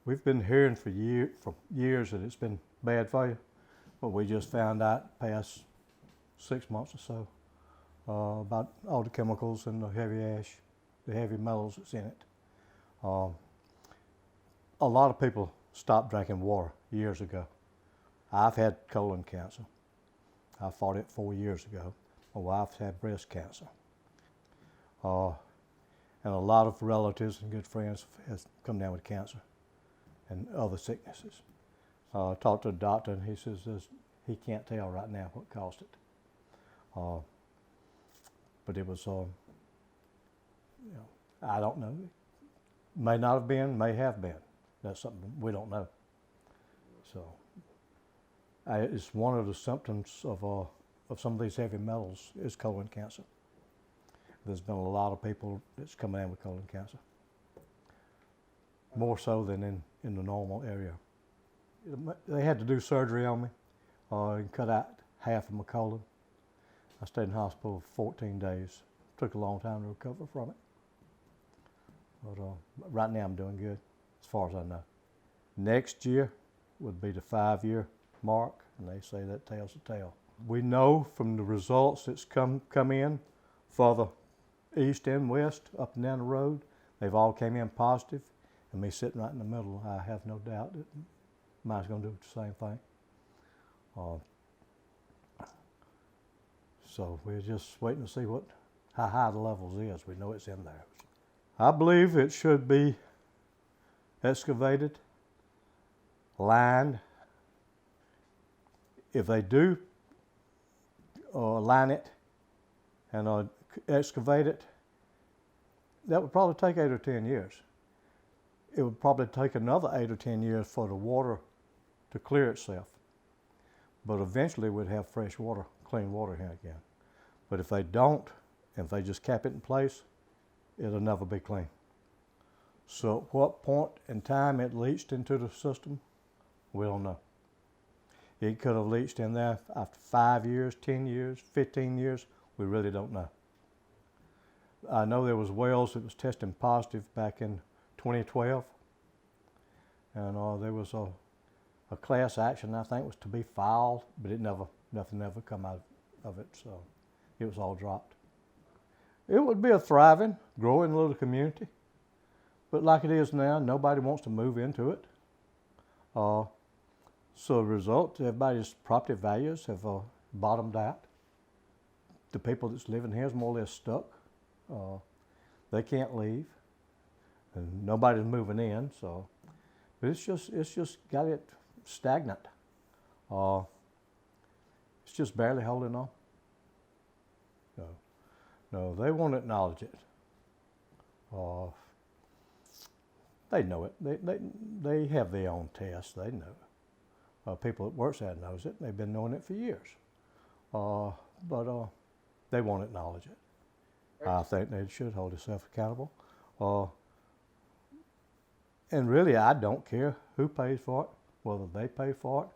We've been hearing for years that it's been bad for you, but we just found out past 6 months or so about all the chemicals and the heavy ash, the heavy metals that's in it. A lot of people stopped drinking water years ago. I've had colon cancer. I fought it 4 years ago. My wife's had breast cancer. And a lot of relatives and good friends have come down with cancer and other sicknesses. Talked to a doctor and he says he can't tell right now what caused it. But it was, I don't know. May not have been, may have been. That's something we don't know. So it's one of the symptoms of some of these heavy metals is colon cancer. There's been a lot of people that's coming in with colon cancer, more so than in the normal area. They had to do surgery on me and cut out half of my colon. I stayed in hospital for 14 days. Took a long time to recover from it. But right now I'm doing good, as far as I know. Next year would be the 5-year mark, and they say that tells the tale. We know from the results that's come in for the east and west, up and down the road, they've all came in positive, and me sitting right in the middle, I have no doubt that mine's going to do the same thing. So we're just waiting to see how high the levels is. We know it's in there. I believe it should be excavated, lined. If they do line it and excavate it, that would probably take 8 or 10 years. It would probably take another 8 or 10 years for the water to clear itself. But eventually we'd have fresh water, clean water here again. But if they don't, if they just cap it in place, it'll never be clean. So at what point in time it leached into the system, we don't know. It could have leached in there after 5 years, 10 years, 15 years. We really don't know. I know there was wells that was testing positive back in 2012. And there was a class action, I think, was to be filed, but nothing ever come out of it, so it was all dropped. It would be a thriving, growing little community, but like it is now, nobody wants to move into it. So as a result, everybody's property values have bottomed out. The people that's living here is more or less stuck. They can't leave, and nobody's moving in. So, but it's just got it stagnant. It's just barely holding on. No, they won't acknowledge it. They know it. They have their own tests. They know. People that works there knows it. They've been knowing it for years. But they won't acknowledge it. I think they should hold themselves accountable. And really, I don't care who pays for it, whether they pay for it,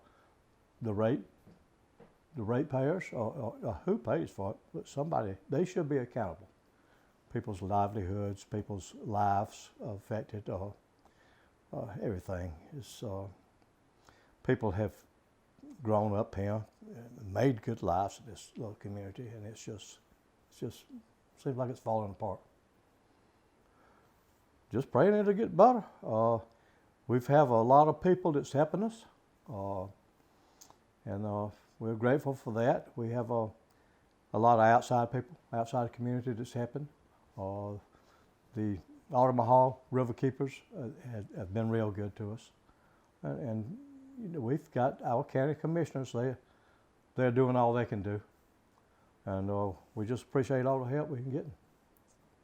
the ratepayers, or who pays for it. But somebody, they should be accountable. People's livelihoods, people's lives affected, everything is. People have grown up here and made good lives in this little community, and it just seems like it's falling apart. Just praying it'll get better. We have a lot of people that's helping us, and we're grateful for that. We have a lot of outside people, outside the community that's helping. The Omaha Riverkeepers have been real good to us, and we've got our county commissioners. They're doing all they can do, and we just appreciate all the help we can get.